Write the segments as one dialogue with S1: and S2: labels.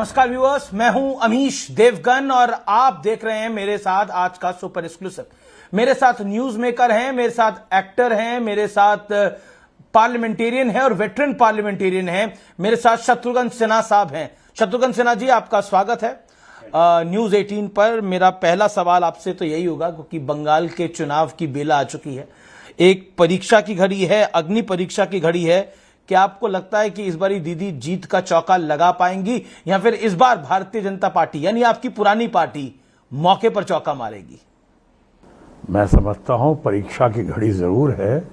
S1: नमस्कार व्यूअर्स, मैं हूं अमीश देवगन और आप देख रहे हैं मेरे साथ आज का सुपर एक्सक्लूसिव। मेरे साथ न्यूज मेकर हैं, मेरे साथ एक्टर हैं, मेरे साथ पार्लियामेंटेरियन है और वेटरन पार्लियामेंटेरियन है। मेरे साथ शत्रुघ्न सिन्हा साहब हैं। शत्रुघ्न सिन्हा जी, आपका स्वागत है न्यूज 18 पर। मेरा पहला सवाल आपसे तो यही होगा क्योंकि बंगाल के चुनाव की बेला आ चुकी है, एक परीक्षा की घड़ी है, अग्नि परीक्षा की घड़ी है। क्या आपको लगता है कि इस बारी दीदी जीत का चौका लगा पाएंगी या फिर इस बार भारतीय जनता पार्टी यानी आपकी पुरानी पार्टी मौके पर चौका मारेगी?
S2: मैं समझता हूं परीक्षा की घड़ी जरूर है,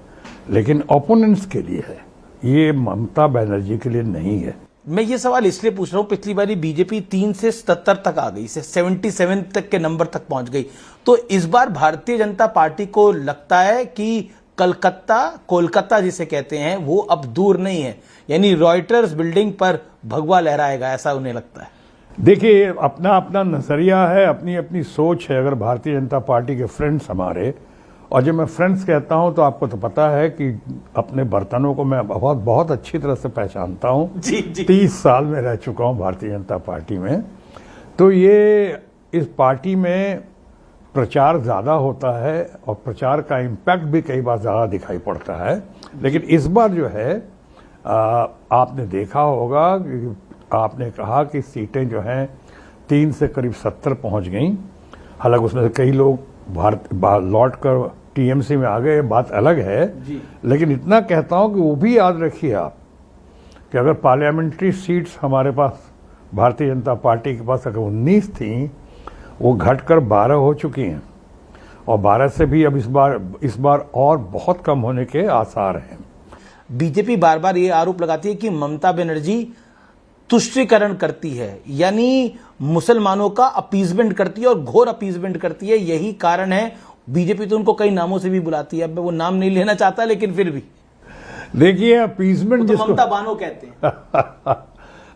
S2: लेकिन ओपोनेंट्स के लिए है, ये ममता बनर्जी के लिए नहीं है।
S1: मैं ये सवाल इसलिए पूछ रहा हूं, पिछली बारी बीजेपी 3 से 77 तक आ गई, से 77 तक के नंबर तक पहुंच गई। तो इस बार भारतीय जनता पार्टी को लगता है कि कोलकाता जिसे कहते हैं वो अब दूर नहीं है, यानी रॉयटर्स बिल्डिंग पर भगवा लहराएगा, ऐसा उन्हें लगता है?
S2: देखिए, अपना अपना नजरिया है, अपनी अपनी सोच है। अगर भारतीय जनता पार्टी के फ्रेंड्स हमारे, और जब मैं फ्रेंड्स कहता हूं तो आपको तो पता है कि अपने बर्तनों को मैं बहुत अच्छी तरह से पहचानता हूं।
S1: जी जी।
S2: 30 साल में रह चुका हूं भारतीय जनता पार्टी में। तो ये इस पार्टी में प्रचार ज़्यादा होता है और प्रचार का इम्पैक्ट भी कई बार ज़्यादा दिखाई पड़ता है। लेकिन इस बार जो है आपने देखा होगा कि आपने कहा कि सीटें जो हैं 3 से करीब 70 पहुंच गईं। हालांकि उसमें से कई लोग लौट कर टीएमसी में आ गए, बात अलग है जी। लेकिन इतना कहता हूं कि वो भी याद रखिए आप कि अगर पार्लियामेंट्री सीट्स हमारे पास भारतीय जनता पार्टी के पास अगर 19 थी, वो घटकर 12 हो चुकी हैं और 12 से भी अब इस बार और बहुत कम होने के आसार हैं।
S1: बीजेपी बार बार ये आरोप लगाती है कि ममता बनर्जी तुष्टीकरण करती है, यानी मुसलमानों का अपीजमेंट करती है और घोर अपीजमेंट करती है। यही कारण है, बीजेपी तो उनको कई नामों से भी बुलाती है, अब मैं वो नाम नहीं लेना चाहता, लेकिन फिर भी
S2: देखिए अपीजमेंट
S1: तो ममता बानो कहते हैं।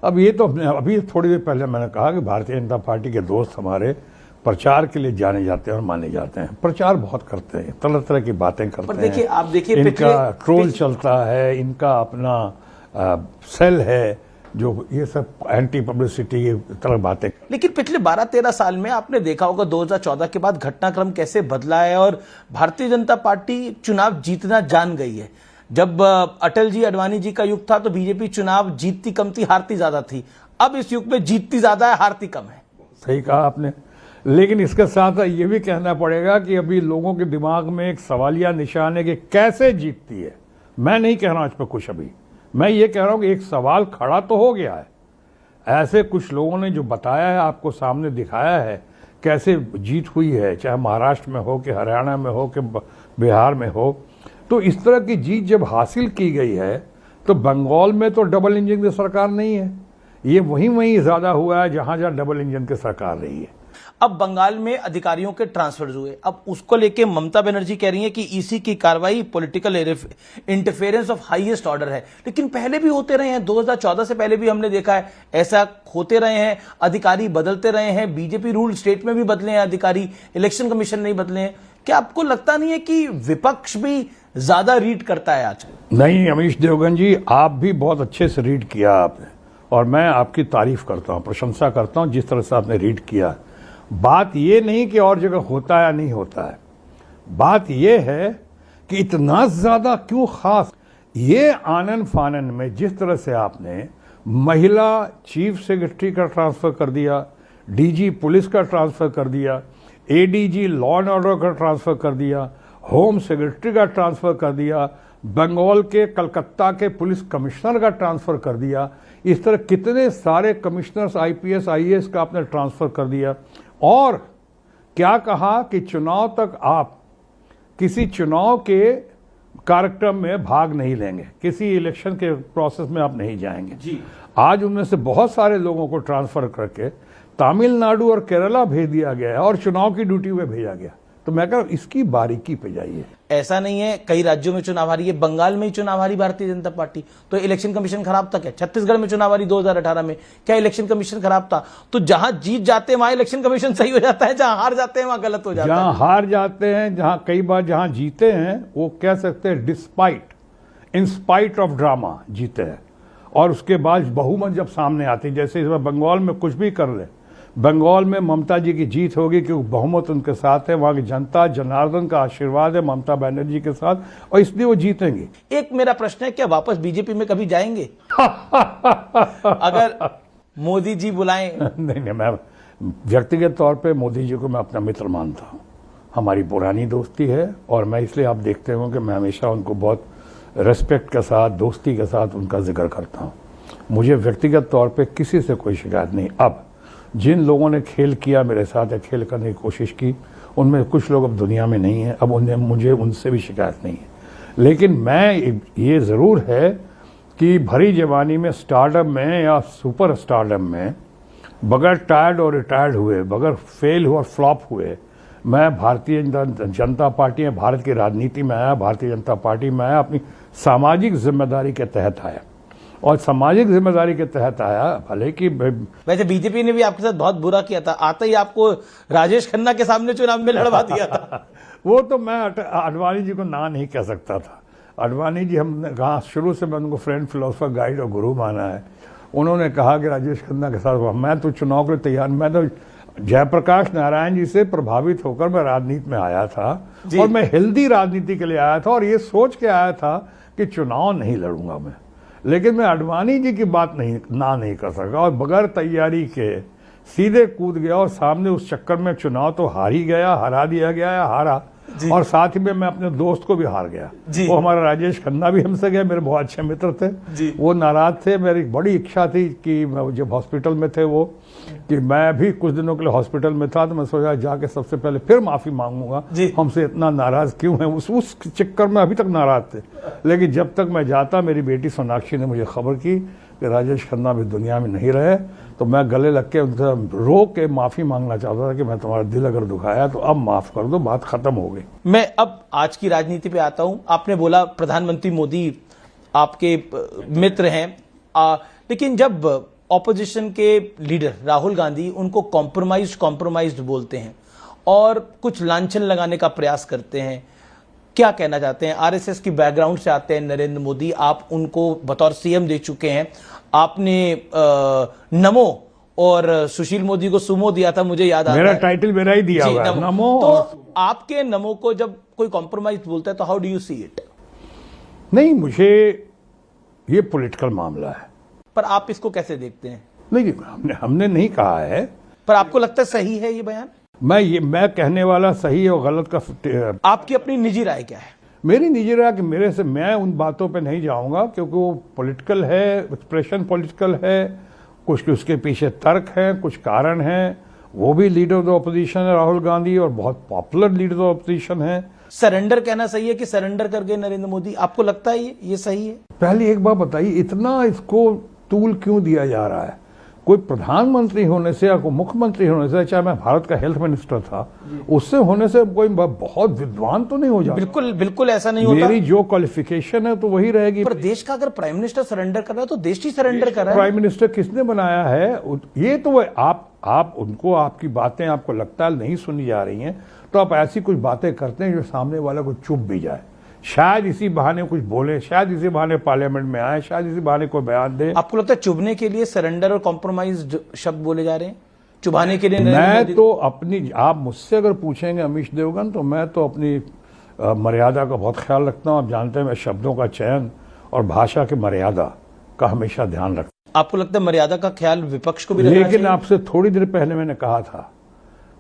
S2: अब ये तो अभी थोड़ी देर पहले मैंने कहा कि भारतीय जनता पार्टी के दोस्त हमारे प्रचार के लिए जाने जाते हैं और माने जाते हैं, प्रचार बहुत करते हैं, तरह तरह की बातें करते हैं।
S1: देखिए, आप देखिए,
S2: इनका ट्रोल चलता है, इनका अपना सेल है जो ये सब एंटी पब्लिसिटी तरह बातें। लेकिन
S1: पिछले 12-13 साल में आपने देखा होगा 2014 के बाद घटनाक्रम कैसे बदला है और भारतीय जनता पार्टी चुनाव जीतना जान गई है। जब अटल जी अडवाणी जी का युग था तो बीजेपी चुनाव जीतती कम थी, हारती ज्यादा थी। अब इस युग में जीतती ज्यादा है, हारती कम है।
S2: सही कहा आपने, लेकिन इसके साथ ये भी कहना पड़ेगा कि अभी लोगों के दिमाग में एक सवालिया निशान है कि कैसे जीतती है। मैं नहीं कह रहा हूं इस पर कुछ, अभी मैं ये कह रहा हूं कि एक सवाल खड़ा तो हो गया है। ऐसे कुछ लोगों ने जो बताया है, आपको सामने दिखाया है कैसे जीत हुई है, चाहे महाराष्ट्र में हो कि हरियाणा में हो कि बिहार में हो। तो इस तरह की जीत जब हासिल की गई है तो बंगाल में तो डबल इंजन की सरकार नहीं है, ये वहीं ज्यादा हुआ है जहां डबल इंजन की सरकार रही है।
S1: अब बंगाल में अधिकारियों के ट्रांसफर हुए, अब उसको लेके ममता बनर्जी कह रही है कि ईसी की कार्रवाई political interference of highest order है। लेकिन पहले भी होते रहे हैं, 2014 से पहले भी हमने देखा है ऐसा होते रहे हैं, अधिकारी बदलते रहे हैं। बीजेपी रूल स्टेट में भी बदले हैं अधिकारी, इलेक्शन कमीशन नहीं बदले हैं। क्या आपको लगता नहीं है कि विपक्ष भी ज्यादा रीड करता है आज?
S2: नहीं अमीश देवगन जी, आप भी बहुत अच्छे से रीड किया आपने, और मैं आपकी तारीफ करता हूं, प्रशंसा करता हूं जिस तरह से आपने रीड किया। बात ये नहीं कि और जगह होता है या नहीं होता है, बात ये है कि इतना ज्यादा क्यों खास ये आनन फानन में जिस तरह से आपने महिला चीफ सेक्रेटरी का ट्रांसफर कर दिया, डीजी पुलिस का ट्रांसफर कर दिया, एडीजी लॉ एंड ऑर्डर का ट्रांसफर कर दिया, होम सेक्रेटरी का ट्रांसफर कर दिया, बंगाल के कलकत्ता के पुलिस कमिश्नर का ट्रांसफर कर दिया, इस तरह कितने सारे कमिश्नर्स आईपीएस आईएएस का आपने ट्रांसफर कर दिया। और क्या कहा कि चुनाव तक आप किसी चुनाव के कार्यक्रम में भाग नहीं लेंगे, किसी इलेक्शन के प्रोसेस में आप नहीं जाएंगे जी। आज उनमें से बहुत सारे लोगों को ट्रांसफर करके तमिलनाडु और केरला भेज दिया गया है और चुनाव की ड्यूटी में भेजा गया। तो मैं कह रहा हूं इसकी बारीकी पे जाइए।
S1: ऐसा नहीं है, कई राज्यों में चुनाव हारी है, बंगाल में ही चुनाव हारी भारतीय जनता पार्टी, तो इलेक्शन कमीशन खराब था क्या? छत्तीसगढ़ में चुनाव हारी 2018 में, क्या इलेक्शन कमीशन खराब था? तो जहां जीत जाते हैं वहां इलेक्शन कमीशन सही हो जाता है, जहां हार जाते हैं वहां गलत हो जाता है।
S2: जहां हार जाते हैं, जहां कई बार जहां जीते हैं वो कह सकते हैं despite, in spite of drama जीते हैं, और उसके बाद बहुमत जब सामने आती, जैसे इस बार बंगाल में कुछ भी कर ले, बंगाल में ममता जी की जीत होगी क्योंकि बहुमत उनके साथ है, वहां की जनता, जनार्दन का आशीर्वाद है ममता बनर्जी के साथ, और इसलिए वो जीतेंगे।
S1: एक मेरा प्रश्न है, क्या वापस बीजेपी में कभी जाएंगे अगर मोदी जी बुलाएं?
S2: नहीं, मैं व्यक्तिगत तौर पे मोदी जी को मैं अपना मित्र मानता हूँ, हमारी पुरानी दोस्ती है, और मैं इसलिए आप देखते हो कि मैं हमेशा उनको बहुत रेस्पेक्ट के साथ, दोस्ती के साथ उनका जिक्र करता हूँ। मुझे व्यक्तिगत तौर पे किसी से कोई शिकायत नहीं। अब जिन लोगों ने खेल किया मेरे साथ या खेल करने की कोशिश की, उनमें कुछ लोग अब दुनिया में नहीं है, अब मुझे उनसे भी शिकायत नहीं है। लेकिन मैं ये ज़रूर है कि भरी जवानी में स्टारडम में या सुपर स्टारडम में बगैर टायर्ड और रिटायर्ड हुए, बगैर फेल और फ्लॉप हुए, मैं भारतीय जनता पार्टी में, भारत की राजनीति में आया, भारतीय जनता पार्टी में आया, अपनी सामाजिक जिम्मेदारी के तहत आया, और सामाजिक जिम्मेदारी के तहत आया। भले कि
S1: वैसे बीजेपी ने भी आपके साथ बहुत बुरा किया था, आते ही आपको राजेश खन्ना के सामने चुनाव में लड़वा दिया था।
S2: वो तो मैं अडवाणी जी को ना नहीं कह सकता था। अडवाणी जी, हमने कहा शुरू से मैं उनको फ्रेंड, फिलोसफर, गाइड और गुरु माना है। उन्होंने कहा कि राजेश खन्ना के साथ मैं तो चुनाव के लिए तैयार, मैं तो जयप्रकाश नारायण जी से प्रभावित होकर मैं राजनीति में आया था, और मैं हेल्दी राजनीति के लिए आया था, और ये सोच के आया था कि चुनाव नहीं लड़ूंगा मैं। लेकिन मैं अडवाणी जी की बात नहीं कर सका, और बगैर तैयारी के सीधे कूद गया, और सामने उस चक्कर में चुनाव तो हार ही गया, हरा दिया गया या हारा, और साथ ही में मैं अपने दोस्त को भी हार गया। वो हमारा राजेश खन्ना भी हमसे गया, मेरे बहुत अच्छे मित्र थे, वो नाराज थे। मेरी बड़ी इच्छा थी कि जब हॉस्पिटल में थे वो, कि मैं भी कुछ दिनों के लिए हॉस्पिटल में था, तो मैं सोचा जाके सबसे पहले फिर माफी मांगूंगा, हमसे इतना नाराज क्यों है। उस चक्कर में अभी तक नाराज थे। लेकिन जब तक मैं जाता, मेरी बेटी सोनाक्षी ने मुझे खबर की कि राजेश खन्ना भी दुनिया में नहीं रहे, तो मैं गले लग के उनसे रो के माफी मांगना चाहता था कि मैं तुम्हारा दिल अगर दुखाया तो अब माफ कर दो, बात खत्म हो गई।
S1: मैं अब आज की राजनीति पे आता हूं। आपने बोला प्रधानमंत्री मोदी आपके मित्र हैं, लेकिन जब ऑपोजिशन के लीडर राहुल गांधी उनको कॉम्प्रोमाइज्ड बोलते हैं और कुछ लांछन लगाने का प्रयास करते हैं, क्या कहना चाहते हैं? आरएसएस की बैकग्राउंड से आते हैं नरेंद्र मोदी, आप उनको बतौर सीएम दे चुके हैं, आपने नमो और सुशील मोदी को सुमो दिया था, मुझे याद आता है।
S2: मेरा टाइटल मेरा ही दिया हुआ है, नमो।
S1: तो आपके नमो को जब कोई कॉम्प्रोमाइज बोलता है तो how do you see it?
S2: नहीं, मुझे ये पॉलिटिकल मामला है।
S1: पर आप इसको कैसे देखते हैं?
S2: नहीं, हमने नहीं कहा है।
S1: पर आपको लगता है सही है ये बयान?
S2: मैं कहने वाला सही और गलत का,
S1: आपकी अपनी निजी राय क्या है?
S2: मेरी निजी राय कि मैं उन बातों पे नहीं जाऊंगा, क्योंकि वो पॉलिटिकल है, एक्सप्रेशन पॉलिटिकल है, कुछ उसके पीछे तर्क है, कुछ कारण है। वो भी लीडर ऑफ द ऑपोजिशन है राहुल गांधी, और बहुत पॉपुलर लीडर ऑफ ऑपोजिशन है।
S1: सरेंडर कहना सही है कि सरेंडर कर गए नरेंद्र मोदी? आपको लगता है ये सही है?
S2: पहले एक बात बताइए, इतना इसको तूल क्यों दिया जा रहा है? कोई प्रधानमंत्री होने से या कोई मुख्यमंत्री होने से, चाहे मैं भारत का हेल्थ मिनिस्टर था, उससे होने से कोई बहुत विद्वान तो नहीं हो जाता।
S1: बिल्कुल ऐसा नहीं होता।
S2: मेरी जो क्वालिफिकेशन है तो वही रहेगी।
S1: पर देश का अगर प्राइम मिनिस्टर सरेंडर कर रहा है तो देश ही सरेंडर कर रहा है।
S2: प्राइम मिनिस्टर किसने बनाया है? ये तो आप उनको, आपकी बातें आपको लगता है नहीं सुनी जा रही हैं, तो आप ऐसी कुछ बातें करते हैं जो सामने वाला को चुप भी जाए, शायद इसी बहाने कुछ बोले, शायद इसी बहाने पार्लियामेंट में आए, शायद इसी बहाने कोई बयान दे।
S1: आपको लगता है चुभने के लिए सरेंडर और कॉम्प्रोमाइज शब्द बोले जा रहे हैं, चुभाने के लिए?
S2: मैं तो अपनी, आप मुझसे अगर पूछेंगे अमीश देवगन, तो मैं तो अपनी मर्यादा का बहुत ख्याल रखता हूं। आप जानते हैं मैं शब्दों का चयन और भाषा की मर्यादा का हमेशा ध्यान रखता हूं।
S1: आपको लगता है मर्यादा का ख्याल विपक्ष को भी रखना चाहिए?
S2: लेकिन आपसे थोड़ी देर पहले मैंने कहा था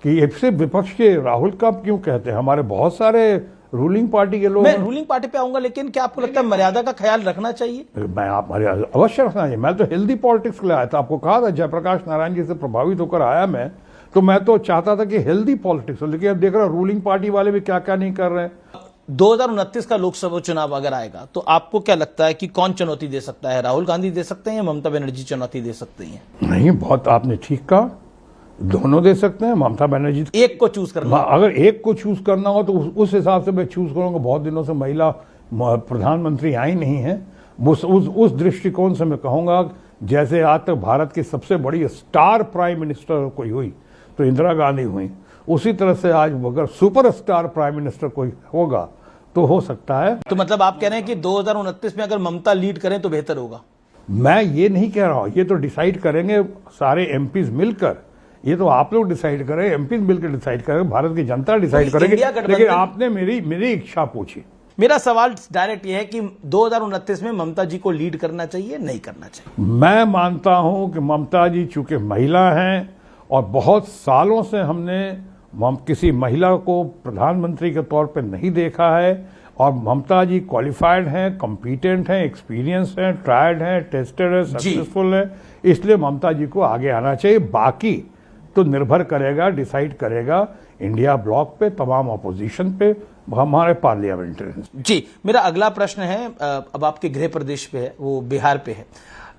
S2: कि सिर्फ विपक्ष के राहुल का क्यों कहते हैं, हमारे बहुत सारे रूलिंग पार्टी के लोग।
S1: मैं रूलिंग पार्टी पे आऊंगा, लेकिन क्या आपको लगता है मर्यादा का ख्याल रखना चाहिए?
S2: मैं आप मर्यादा अवश्य रखना चाहिए। मैं तो हेल्दी पॉलिटिक्स के लिए आया था, आपको कहा था जयप्रकाश नारायण जी से प्रभावित होकर आया मैं, तो मैं तो चाहता था कि हेल्दी पॉलिटिक्स हो। लेकिन अब देख रहा रूलिंग पार्टी वाले भी क्या क्या नहीं कर रहे हैं।
S1: 2029 का लोकसभा चुनाव अगर आएगा तो आपको क्या लगता है कि कौन चुनौती दे सकता है? राहुल गांधी दे सकते हैं या ममता बनर्जी चुनौती दे सकती हैं?
S2: नहीं, बहुत आपने ठीक कहा, दोनों दे सकते हैं। ममता बनर्जी,
S1: एक को चूज करना,
S2: अगर एक को चूज करना हो तो उस हिसाब से मैं चूज करूंगा। बहुत दिनों से महिला प्रधानमंत्री आई नहीं है, उस दृष्टिकोण से मैं कहूंगा, जैसे आज तक भारत की सबसे बड़ी स्टार प्राइम मिनिस्टर कोई हुई तो इंदिरा गांधी हुई, उसी तरह से आज अगर सुपर स्टार प्राइम मिनिस्टर कोई होगा तो हो सकता है।
S1: तो मतलब आप कह रहे हैं कि 2029 में अगर ममता लीड करें तो बेहतर होगा?
S2: मैं ये नहीं कह रहा हूं, ये तो डिसाइड करेंगे सारे एमपीज मिलकर, ये तो आप लोग डिसाइड करें, एमपीज मिलकर डिसाइड करेंगे, भारत की जनता डिसाइड करेगी। लेकिन आपने मेरी इच्छा पूछी।
S1: मेरा सवाल डायरेक्ट ये है कि 2029 में ममता जी को लीड करना चाहिए, नहीं करना चाहिए?
S2: मैं मानता हूं कि ममता जी चूंकि महिला हैं और बहुत सालों से हमने किसी महिला को प्रधानमंत्री के तौर पर नहीं देखा है, और ममता जी क्वालिफाइड हैं, कॉम्पिटेंट हैं, एक्सपीरियंस हैं, ट्रायड हैं, टेस्टेड है, सक्सेसफुल है, इसलिए ममता जी को आगे आना चाहिए। बाकी तो निर्भर करेगा, डिसाइड करेगा इंडिया ब्लॉक पे, तमाम अपोजिशन पे, हमारे पार्लियामेंटेरियंस।
S1: जी, मेरा अगला प्रश्न है, अब आपके गृह प्रदेश पे है, वो बिहार पे है।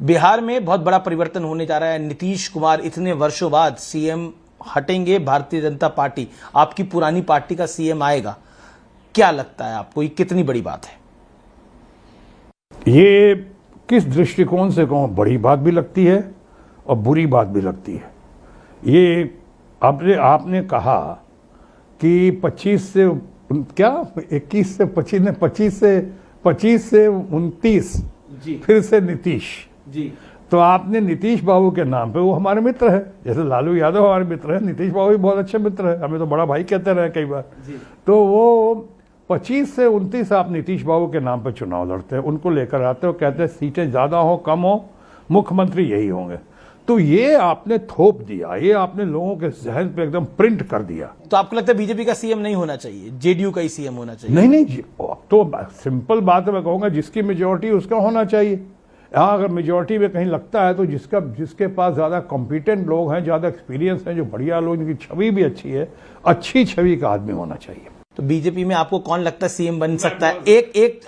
S1: बिहार में बहुत बड़ा परिवर्तन होने जा रहा है। नीतीश कुमार इतने वर्षों बाद सीएम हटेंगे, भारतीय जनता पार्टी, आपकी पुरानी पार्टी का सीएम आएगा। क्या लगता है आपको, ये कितनी बड़ी बात है?
S2: ये किस दृष्टिकोण से कहूं, बड़ी बात भी लगती है और बुरी बात भी लगती है। ये आपने कहा कि 25 से क्या 21 से 25 ने 25 से 29 फिर से नीतीश जी, तो आपने नीतीश बाबू के नाम पे, वो हमारे मित्र है, जैसे लालू यादव हमारे मित्र है, नीतीश बाबू भी बहुत अच्छे मित्र है, हमें तो बड़ा भाई कहते रहे कई बार। तो वो 25 से 29 आप नीतीश बाबू के नाम पे चुनाव लड़ते हैं, उनको लेकर आते हो, कहते हैं सीटें ज्यादा हो कम हो मुख्यमंत्री यही होंगे। तो ये आपने थोप दिया, ये आपने लोगों के जहन पे एकदम प्रिंट कर दिया।
S1: तो आपको लगता है बीजेपी का सीएम नहीं होना चाहिए, जेडीयू का ही सीएम होना चाहिए?
S2: नहीं जी, तो सिंपल बात है, मैं कहूंगा जिसकी मेजोरिटी उसका होना चाहिए। यहाँ अगर मेजोरिटी में कहीं लगता है तो जिसके पास ज्यादा कॉम्पिटेंट लोग हैं, ज्यादा एक्सपीरियंस है, जो बढ़िया लोग, जिनकी छवि भी अच्छी है, अच्छी छवि का आदमी होना चाहिए।
S1: तो बीजेपी में आपको कौन लगता है सीएम बन सकता है? एक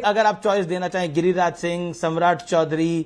S1: अगर आप चॉइस देना चाहें, गिरिराज सिंह, सम्राट चौधरी,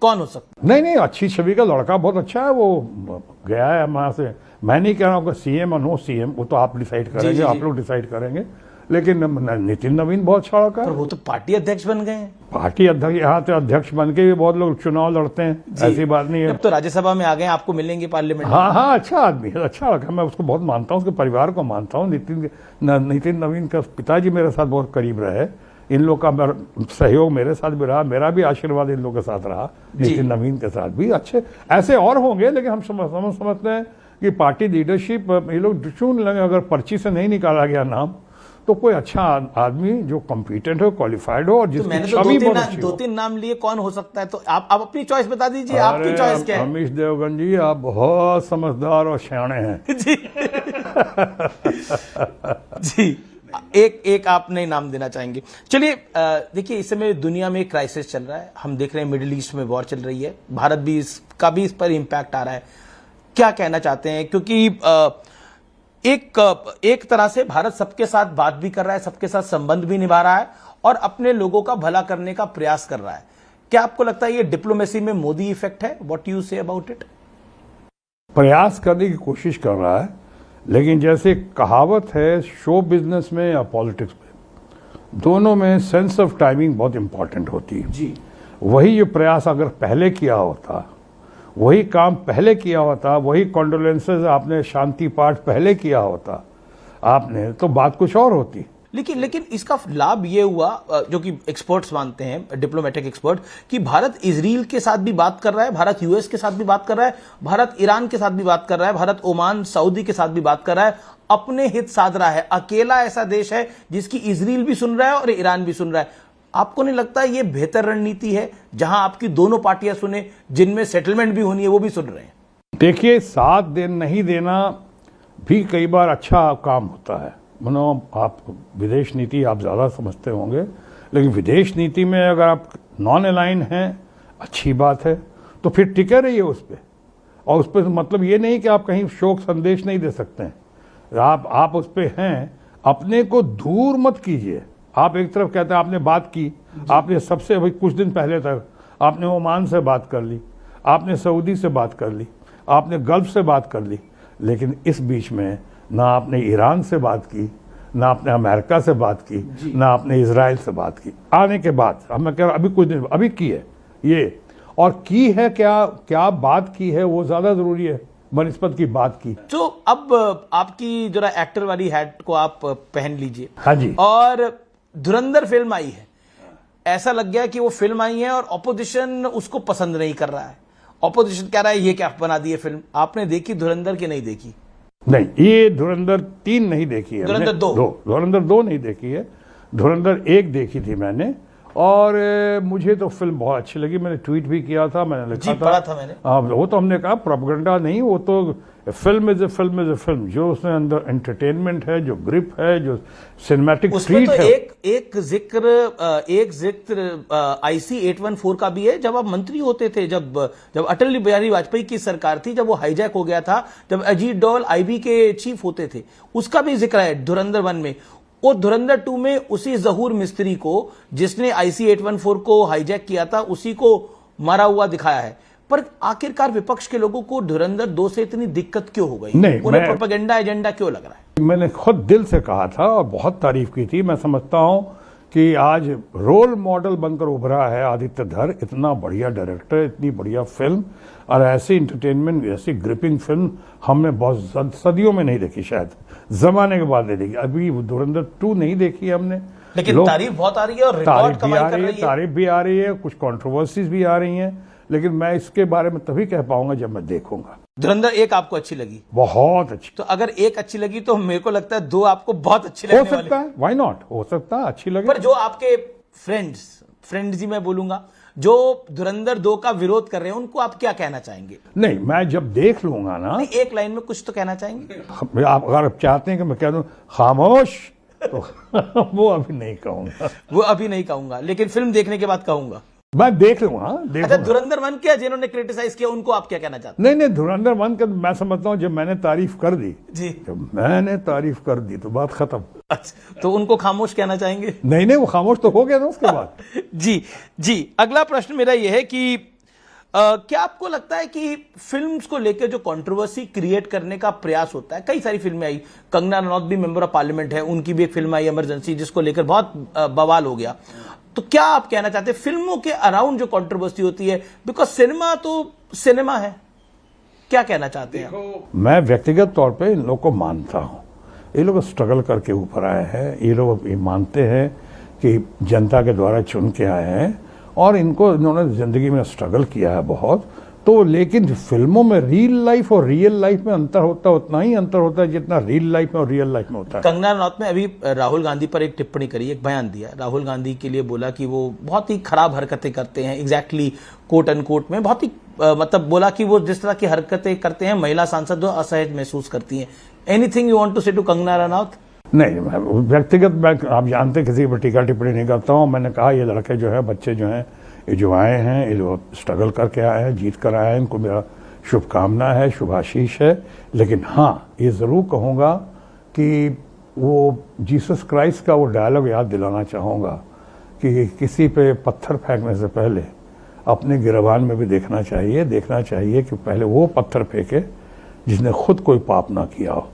S1: कौन हो सकता है?
S2: नहीं, अच्छी छवि का लड़का बहुत अच्छा है, वो गया है वहां से। मैं नहीं कह रहा हूँ सीएम और नो सीएम, वो तो आप डिसाइड करेंगे, आप लोग डिसाइड करेंगे। लेकिन नितिन नवीन बहुत अच्छा लड़का है।
S1: वो तो पार्टी अध्यक्ष बन गए हैं।
S2: पार्टी अध्यक्ष, यहाँ से अध्यक्ष बन के भी बहुत लोग चुनाव लड़ते हैं, ऐसी बात नहीं है।
S1: अब तो राज्यसभा में आ गए, आपको मिलेंगे पार्लियामेंट।
S2: हाँ, अच्छा आदमी है, अच्छा लड़का, मैं उसको बहुत मानता हूँ, उसके परिवार को मानता हूँ। नितिन नवीन का पिताजी मेरे साथ बहुत करीब रहे, इन लोग का सहयोग मेरे साथ भी रहा, मेरा भी आशीर्वाद इन लोग के साथ रहा, नितिन नवीन के साथ भी। अच्छे ऐसे और होंगे, लेकिन हम समझते हैं कि पार्टी लीडरशिप ये लोग चुन लेंगे। अगर पर्ची से नहीं निकाला गया नाम, तो कोई अच्छा आदमी जो कॉम्पिटेंट हो, क्वालिफाइड हो, और जिसकी छवि बहुत अच्छी हो।
S1: 2-3 नाम लिए, कौन हो सकता है? तो आप अपनी चॉइस बता दीजिए, आपकी चॉइस क्या है?
S2: अमीश देवगन जी, आप बहुत समझदार और सियाने हैं।
S1: जी जी, एक आप नए नाम देना चाहेंगे? चलिए, देखिए, इस समय दुनिया में क्राइसिस चल रहा है, हम देख रहे हैं मिडिल ईस्ट में वॉर चल रही है, भारत भी इसका भी इस पर इम्पैक्ट आ रहा है। क्या कहना चाहते हैं? क्योंकि एक तरह से भारत सबके साथ बात भी कर रहा है, सबके साथ संबंध भी निभा रहा है और अपने लोगों का भला करने का प्रयास कर रहा है। क्या आपको लगता है ये डिप्लोमेसी में मोदी इफेक्ट है? What you say about it?
S2: प्रयास करने की कोशिश कर रहा है, लेकिन जैसे कहावत है, शो बिजनेस में या पॉलिटिक्स में, दोनों में सेंस ऑफ टाइमिंग बहुत इंपॉर्टेंट होती है जी। वही जो प्रयास अगर पहले किया होता, वही काम पहले किया होता, वही कॉन्डोलेंसेस आपने, शांति पाठ पहले किया होता आपने, तो बात कुछ और होती।
S1: लेकिन इसका लाभ ये हुआ, जो कि एक्सपर्ट्स मानते हैं, डिप्लोमेटिक एक्सपर्ट, कि भारत इजराइल के साथ भी बात कर रहा है, भारत यूएस के साथ भी बात कर रहा है, भारत ईरान के साथ भी बात कर रहा है, भारत ओमान, सऊदी के साथ भी बात कर रहा है, अपने हित साध रहा है। अकेला ऐसा देश है जिसकी इजराइल भी सुन रहा है और ईरान भी सुन रहा है। आपको नहीं लगता ये बेहतर रणनीति है, जहां आपकी दोनों पार्टियां सुने, जिनमें सेटलमेंट भी होनी है, वो भी सुन रहे हैं?
S2: देखिए, साथ नहीं देना भी कई बार अच्छा काम होता है। मनो, आप विदेश नीति आप ज़्यादा समझते होंगे, लेकिन विदेश नीति में अगर आप नॉन अलाइन हैं, अच्छी बात है, तो फिर टिके रहिए उस पर। और उस पर मतलब ये नहीं कि आप कहीं शोक संदेश नहीं दे सकते हैं। आप उस पर हैं, अपने को दूर मत कीजिए। आप एक तरफ कहते हैं आपने बात की, आपने सबसे अभी कुछ दिन पहले तक आपने ओमान से बात कर ली, आपने सऊदी से बात कर ली, आपने गल्फ से बात कर ली, लेकिन इस बीच में ना आपने ईरान से बात की, ना आपने अमेरिका से बात की, ना आपने इजराइल से बात की। आने के बाद अब मैं कह रहा हूं, अभी कुछ दिन अभी की है ये, और की है क्या बात की है, वो ज्यादा जरूरी है बनिस्पत की बात की।
S1: तो अब आपकी जरा एक्टर वाली हैट को आप पहन लीजिए।
S2: हाँ जी।
S1: और धुरंधर फिल्म आई है, ऐसा लग गया कि वो फिल्म आई है और ऑपोजिशन उसको पसंद नहीं कर रहा है, ऑपोजिशन कह रहा है ये क्या बना दी है फिल्म। आपने देखी धुरंधर की नहीं देखी?
S2: नहीं, ये धुरंधर 3 नहीं देखी है,
S1: धुरंधर 2
S2: धुरंधर 2 नहीं देखी है, धुरंधर 1 देखी थी मैंने। और मुझे तो फिल्म बहुत अच्छी लगी, मैंने ट्वीट भी किया था, मैंने लिखा था,
S1: पढ़ा था मैंने।
S2: वो तो हमने कहा प्रोपेगेंडा नहीं, वो तो film is a film is a film, जो उसमें अंदर एंटरटेनमेंट है, जो ग्रिप है, जो सिनेमैटिक ट्रीट
S1: तो
S2: है।
S1: एक जिक्र IC 814 का भी है, जब आप मंत्री होते थे, जब अटल बिहारी वाजपेयी की सरकार थी, जब वो हाईजैक हो गया था, जब अजीत डोल IB के चीफ होते थे, उसका भी जिक्र है धुरंधर 1 में। और धुरंधर 2 में उसी जहूर मिस्त्री को, जिसने IC 814 को हाईजैक किया था, उसी को मारा हुआ दिखाया है। पर आखिरकार विपक्ष के लोगों को धुरंधर 2 से इतनी दिक्कत क्यों हो गई?
S2: नहीं,
S1: उन्हें प्रोपेगेंडा एजेंडा क्यों लग रहा है?
S2: मैंने खुद दिल से कहा था और बहुत तारीफ की थी। मैं समझता हूं कि आज रोल मॉडल बनकर उभरा है आदित्य धर, इतना बढ़िया डायरेक्टर, इतनी बढ़िया फिल्म और ऐसी इंटरटेनमेंट, ऐसी ग्रिपिंग फिल्म हमने बहुत सदियों में नहीं देखी, शायद जमाने के बाद नहीं देखी। अभी धुरंधर 2 नहीं देखी हमने,
S1: लेकिन तारीफ बहुत आ रही है और रिकॉर्ड कमाई कर रही है।
S2: तारीफ भी आ रही है, कुछ कंट्रोवर्सीज भी आ रही हैं, लेकिन मैं इसके बारे में तभी कह पाऊंगा जब मैं देखूंगा।
S1: धुरंधर 1 आपको अच्छी लगी?
S2: बहुत अच्छी।
S1: तो अगर 1 अच्छी लगी तो मेरे को लगता है 2 आपको बहुत अच्छी लगने
S2: हो सकता है, व्हाई नॉट, हो सकता है अच्छी लगे।
S1: पर जो आपके फ्रेंड्स ही मैं बोलूंगा, जो धुरंधर 2 का विरोध कर रहे हैं, उनको आप क्या कहना चाहेंगे?
S2: नहीं, मैं जब देख लूंगा ना,
S1: नहीं, एक लाइन में कुछ तो कहना चाहेंगे?
S2: आप अगर चाहते हैं कि मैं कह दूं खामोश, तो वो अभी नहीं कहूंगा।
S1: वो अभी नहीं कहूंगा, लेकिन फिल्म देखने के बाद कहूंगा।
S2: मैं देख लूंगा।
S1: अच्छा, धुरंधर 1 क्या, जिन्होंने क्रिटिसाइज किया उनको आप क्या कहना चाहते
S2: हैं? नहीं, धुरंधर 1 का मैं समझता हूं जब मैंने तारीफ कर दी
S1: जी,
S2: जब मैंने तारीफ कर दी तो बात खत्म।
S1: अच्छा, तो उनको खामोश कहना चाहेंगे?
S2: नहीं, वो खामोश तो हो गया ना उसके बाद।
S1: जी। अगला प्रश्न मेरा यह है कि क्या आपको लगता है कि फिल्म्स को लेकर जो कंट्रोवर्सी क्रिएट करने का प्रयास होता है, कई सारी फिल्में आई, कंगना रनौत भी मेंबर ऑफ पार्लियामेंट है, उनकी भी एक फिल्म आई इमरजेंसी, जिसको लेकर बहुत बवाल हो गया। तो क्या आप कहना चाहते हैं फिल्मों के अराउंड जो कंट्रोवर्सी होती है, बिकॉज सिनेमा तो सिनेमा है, क्या कहना चाहते हैं?
S2: मैं व्यक्तिगत तौर पे इन लोग को मानता हूं, ये लोग स्ट्रगल करके ऊपर आए हैं, ये लोग ये मानते हैं कि जनता के द्वारा चुन के आए हैं और इन्होंने जिंदगी में स्ट्रगल किया है बहुत। तो लेकिन फिल्मों में रियल लाइफ और रियल लाइफ में अंतर होता है, उतना ही अंतर होता है जितना रियल लाइफ में और रियल लाइफ में होता है।
S1: कंगना रनौत ने अभी राहुल गांधी पर एक टिप्पणी करी, एक बयान दिया, राहुल गांधी के लिए बोला कि वो बहुत ही खराब हरकतें करते हैं, एग्जैक्टली कोट एंड कोट में बहुत ही मतलब बोला कि वो जिस तरह की हरकतें करते हैं महिला सांसद जो असहज महसूस करती हैं। एनीथिंग यू वांट टू से टू कंगना रनौत?
S2: नहीं, व्यक्तिगत मैं, आप जानते किसी पर टीका टिप्पणी नहीं करता हूँ। मैंने कहा ये लड़के जो है, बच्चे जो हैं, ये जो आए हैं, ये लोग स्ट्रगल करके आए हैं, जीत कर आए हैं, इनको मेरा शुभकामना है, शुभाशीष है। लेकिन हाँ, ये ज़रूर कहूँगा कि वो जीसस क्राइस्ट का वो डायलॉग याद दिलाना चाहूँगा कि किसी पे पत्थर फेंकने से पहले अपने गिरबान में भी देखना चाहिए कि पहले वो पत्थर फेंके जिसने खुद कोई पाप ना किया हो।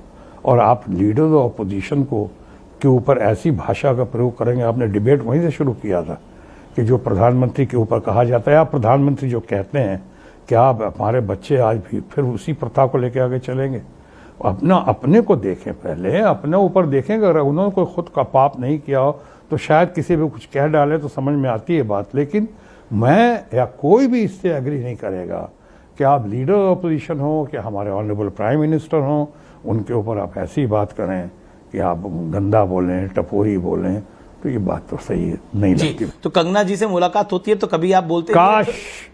S2: और आप लीडर ऑफ अपोजिशन के ऊपर ऐसी भाषा का प्रयोग करेंगे, आपने डिबेट वहीं से शुरू किया था कि जो प्रधानमंत्री के ऊपर कहा जाता है, आप प्रधानमंत्री जो कहते हैं, क्या हमारे बच्चे आज भी फिर उसी प्रथा को लेकर आगे चलेंगे? अपने को देखें, पहले अपने ऊपर देखें। अगर उन्होंने कोई खुद का पाप नहीं किया हो तो शायद किसी भी कुछ कह डाले तो समझ में आती है बात। लेकिन मैं या कोई भी इससे एग्री नहीं करेगा कि आप लीडर ऑफ अपोजिशन हो, कि हमारे ऑनरेबल प्राइम मिनिस्टर हो, उनके ऊपर आप ऐसी बात करें कि आप गंदा बोलें, टपोरी बोलें, तो ये बात तो सही नहीं लगती।
S1: तो कंगना जी से मुलाकात होती है तो कभी आप बोलते
S2: काश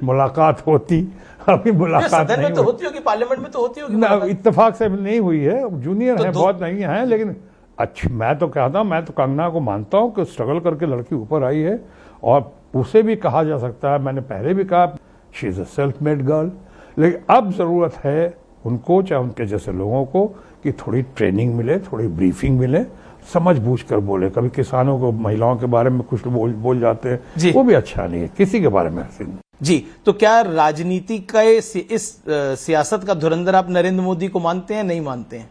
S2: मुलाकात होती, अभी मुलाकात नहीं
S1: तो होती होगी, पार्लियामेंट में तो होती होगी।
S2: इत्तेफाक से नहीं हुई है, जूनियर है, बहुत नहीं है, लेकिन अच्छा, मैं तो कहता हूं, मैं तो कंगना को मानता हूं कि स्ट्रगल करके लड़की ऊपर आई है। और उसे भी कहा जा सकता है, मैंने पहले भी कहा, she is a self made girl. लेकिन अब जरूरत है उनको, चाहे उनके जैसे लोगों को, कि थोड़ी ट्रेनिंग मिले, थोड़ी ब्रीफिंग मिले, समझ बूझ कर बोले। कभी किसानों को, महिलाओं के बारे में कुछ बोल जाते हैं, वो भी अच्छा नहीं है, किसी के बारे में ऐसे नहीं।
S1: जी, तो क्या राजनीति का इस सियासत का धुरंधर आप नरेंद्र मोदी को मानते हैं, नहीं मानते हैं?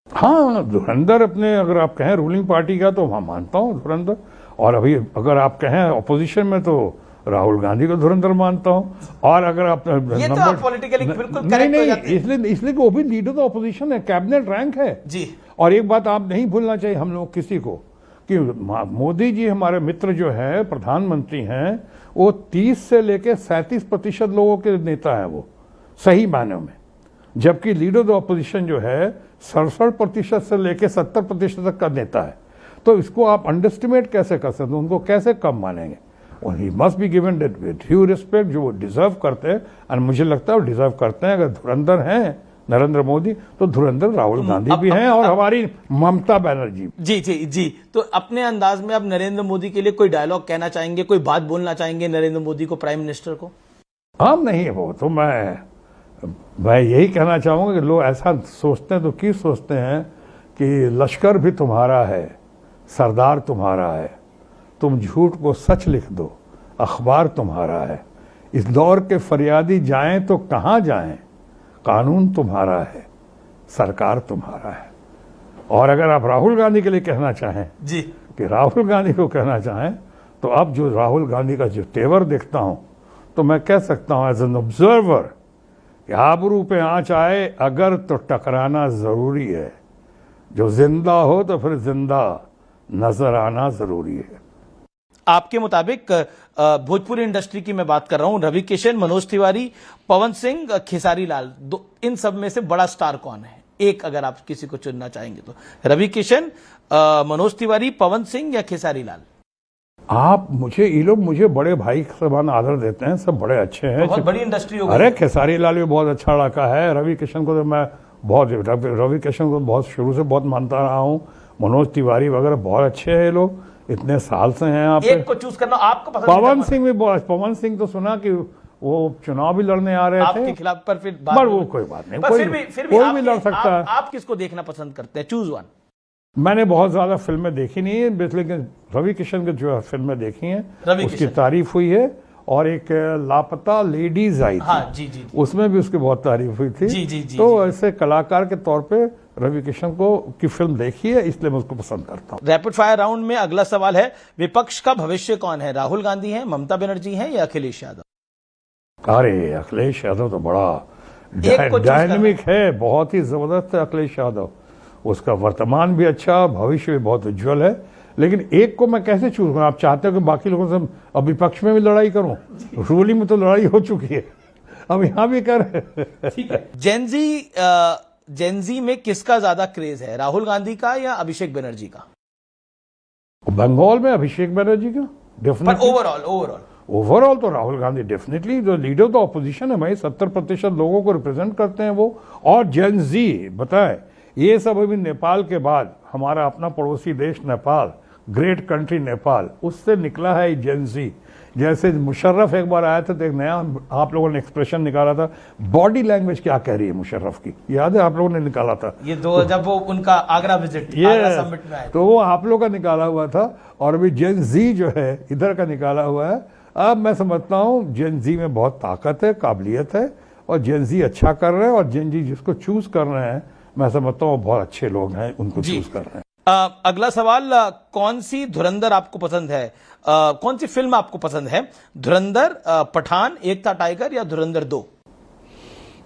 S2: हाँ, धुरंधर अपने, अगर आप कहें रूलिंग पार्टी का, तो मैं मानता हूँ धुरंधर। और अभी अगर आप कहें ऑपोजिशन में, तो राहुल गांधी को धुरंधर मानता हूँ। और अगर आप
S1: ये तो आप पॉलिटिकली बिल्कुल करेक्ट हो जाते हैं।
S2: इसलिए वो भी लीडर ऑफ अपोजिशन है, कैबिनेट रैंक है
S1: जी।
S2: और एक बात आप नहीं भूलना चाहिए हम लोग किसी को, कि मोदी जी हमारे मित्र जो है प्रधानमंत्री हैं, वो 30 से लेकर 37% लोगों के नेता हैं, वो सही मायनों में, जबकि लीडर ऑफ ऑपोजिशन जो है 67% से लेकर 70% तक का नेता है। तो इसको आप अंडरस्टिमेट कैसे कर सकते हैं, उनको कैसे कम मानेंगे? और he must be given due respect, जो वो डिजर्व करते हैं, और मुझे लगता है वो डिजर्व करते हैं। अगर धुरंधर हैं नरेंद्र मोदी, तो धुरंधर राहुल गांधी भी हैं और हमारी ममता बनर्जी।
S1: जी जी जी, तो अपने अंदाज में आप नरेंद्र मोदी के लिए कोई डायलॉग कहना चाहेंगे, कोई बात बोलना चाहेंगे नरेंद्र मोदी को, प्राइम मिनिस्टर को?
S2: हाँ, नहीं, वो तो मैं यही कहना चाहूंगा कि लोग ऐसा सोचते हैं तो क्यों सोचते हैं कि लश्कर भी तुम्हारा है, सरदार तुम्हारा है, तुम झूठ को सच लिख दो, अखबार तुम्हारा है। इस दौर के फरियादी जाएं तो कहाँ जाएं, कानून तुम्हारा है, सरकार तुम्हारा है। और अगर आप राहुल गांधी के लिए कहना चाहें
S1: जी,
S2: कि राहुल गांधी को कहना चाहें, तो अब जो राहुल गांधी का जो तेवर देखता हूं, तो मैं कह सकता हूं एज एन ऑब्जर्वर कि आबरू पे आंच आए अगर तो टकराना जरूरी है, जो जिंदा हो तो फिर जिंदा नजर आना जरूरी है।
S1: आपके मुताबिक भोजपुरी इंडस्ट्री की मैं बात कर रहा हूं, रवि किशन, मनोज तिवारी, पवन सिंह, खेसारी लाल, इन सब में से बड़ा स्टार कौन है? एक अगर आप किसी को चुनना चाहेंगे तो रवि किशन, मनोज तिवारी, पवन सिंह या खेसारी लाल?
S2: आप मुझे, ये लोग मुझे बड़े भाई समान आदर देते हैं, सब बड़े अच्छे हैं,
S1: बहुत बड़ी इंडस्ट्री हो गई।
S2: अरे खेसारी लाल भी बहुत अच्छा लड़का है, रवि किशन को तो मैं रवि किशन को बहुत शुरू से बहुत मानता रहा हूँ, मनोज तिवारी वगैरह बहुत अच्छे हैं, ये लोग इतने साल से हैं। आप
S1: एक को चूज करना आपको पसंद?
S2: पवन सिंह भी बहुत, पवन सिंह तो सुना कि वो चुनाव भी लड़ने आ रहे थे
S1: आपके खिलाफ, पर फिर
S2: वो कोई बात नहीं, कोई भी लड़ सकता है।
S1: आप किसको देखना पसंद करते हैं? Choose one.
S2: मैंने बहुत ज्यादा फिल्में देखी नहीं है, लेकिन रवि किशन की जो फिल्में देखी हैं उसकी तारीफ हुई है, और एक लापता लेडीज आई थी,
S1: हाँ, जी, जी,
S2: उसमें भी उसकी बहुत तारीफ हुई थी।
S1: जी, जी, जी,
S2: तो ऐसे कलाकार के तौर पे रवि किशन को की फिल्म देखी है, इसलिए मैं उसको पसंद करता हूँ।
S1: रैपिड फायर राउंड में अगला सवाल है, विपक्ष का भविष्य कौन है? राहुल गांधी है, ममता बनर्जी है या अखिलेश यादव?
S2: अरे अखिलेश यादव तो बड़ा डायनेमिक है, बहुत ही जबरदस्त है अखिलेश यादव। उसका वर्तमान भी अच्छा, भविष्य भी बहुत उज्जवल है। लेकिन एक को मैं कैसे चूज करूं? आप चाहते हो कि बाकी लोगों से अब विपक्ष में भी लड़ाई करूं? रूलिंग में तो लड़ाई हो चुकी है, अब यहां भी कर।
S1: ठीक है। जेनजी में किसका ज्यादा क्रेज है, राहुल गांधी का या अभिषेक बनर्जी का?
S2: बंगाल में अभिषेक बनर्जी का डेफिनेटली। ओवरऑल तो राहुल गांधी डेफिनेटली, जो लीडर ऑफ ऑपोजिशन है भाई, 70% लोगों को रिप्रेजेंट करते हैं वो। और जेनजी बताए, ये सब अभी नेपाल के बाद हमारा अपना पड़ोसी देश नेपाल, ग्रेट कंट्री नेपाल, उससे निकला है जेनजी। जैसे मुशर्रफ एक बार आया था तो एक नया आप लोगों ने एक्सप्रेशन निकाला था, बॉडी लैंग्वेज क्या कह रही है मुशर्रफ की, याद है आप लोगों ने निकाला था
S1: ये जब वो उनका आगरा विजिट, आगरा समिट में आए,
S2: तो वो आप लोगों का निकाला हुआ था। और अभी जेनजी जो है इधर का निकाला हुआ है। अब मैं समझता हूँ जेनजी में बहुत ताकत है, काबिलियत है, और जेनजी अच्छा कर रहे हैं, और जेनजी जिसको चूज कर रहे हैं मैं समझता हूँ बहुत अच्छे लोग हैं, उनको चूज कर रहे हैं।
S1: अगला सवाल, कौन सी धुरंधर आपको पसंद है? कौन सी फिल्म आपको पसंद है? धुरंधर, पठान, एक था टाइगर या धुरंधर 2?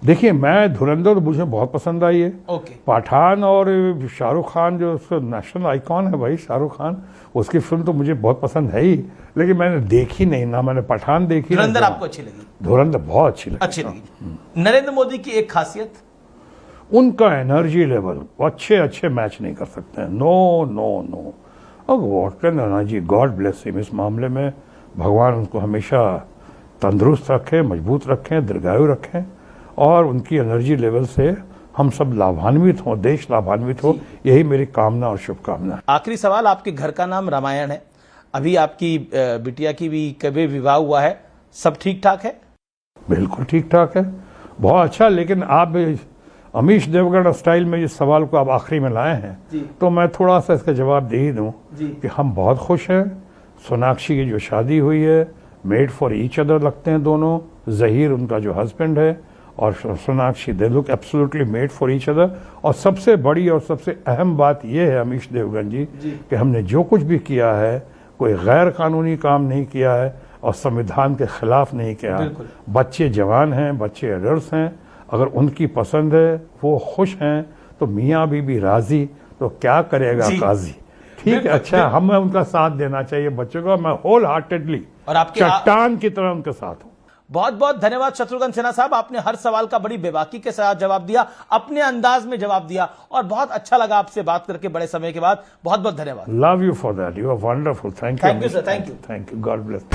S2: देखिए, मैं धुरंधर तो मुझे बहुत पसंद आई है।
S1: ओके।
S2: पठान और शाहरुख खान जो उसका नेशनल आइकॉन है भाई शाहरुख खान, उसकी फिल्म तो मुझे बहुत पसंद है ही, लेकिन मैंने देखी नहीं ना, मैंने पठान देखी।
S1: धुरंधर आपको अच्छी लगी?
S2: धुरंधर बहुत अच्छी
S1: लगी। नरेंद्र मोदी की एक खासियत,
S2: उनका एनर्जी लेवल, अच्छे मैच नहीं कर सकते हैं। Know what can energy, God bless him. इस मामले में भगवान उनको हमेशा तंदुरुस्त रखें, मजबूत रखें, दीर्घायु रखें, और उनकी एनर्जी लेवल से हम सब लाभान्वित हों, देश लाभान्वित हो, यही मेरी कामना और शुभकामना है।
S1: आखिरी सवाल, आपके घर का नाम रामायण है, अभी आपकी बिटिया की भी कभी विवाह हुआ है, सब ठीक ठाक है?
S2: बिल्कुल ठीक ठाक है, बहुत अच्छा। लेकिन आप अमीश देवगन स्टाइल में इस सवाल को आप आखिरी में लाए हैं, तो मैं थोड़ा सा इसका जवाब दे ही दूं कि हम बहुत खुश हैं। सोनाक्षी की जो शादी हुई है, मेड फॉर ईच अदर लगते हैं दोनों। जहीर उनका जो हस्बैंड है और Sonakshi, they look absolutely made for each other. और सबसे बड़ी और सबसे अहम बात यह है अमीश देवगन जी कि हमने जो कुछ भी किया है, कोई गैर कानूनी काम नहीं किया है और संविधान के खिलाफ नहीं किया। बच्चे जवान हैं, बच्चे एडल्ट हैं, अगर उनकी पसंद है, वो खुश हैं, तो मियाँ बीबी राजी, तो क्या करेगा काजी। ठीक है, अच्छा, हमें उनका साथ देना चाहिए बच्चों को। मैं होल हार्टेडली
S1: और आपके
S2: चट्टान की तरह उनके साथ हूं।
S1: बहुत बहुत धन्यवाद शत्रुघ्न सिन्हा साहब, आपने हर सवाल का बड़ी बेबाकी के साथ जवाब दिया, अपने अंदाज में जवाब दिया और बहुत अच्छा लगा आपसे बात करके बड़े समय के बाद। बहुत बहुत धन्यवाद।
S2: Love you for that, you are wonderful. Thank you
S1: sir, thank you.
S2: Thank you, god bless.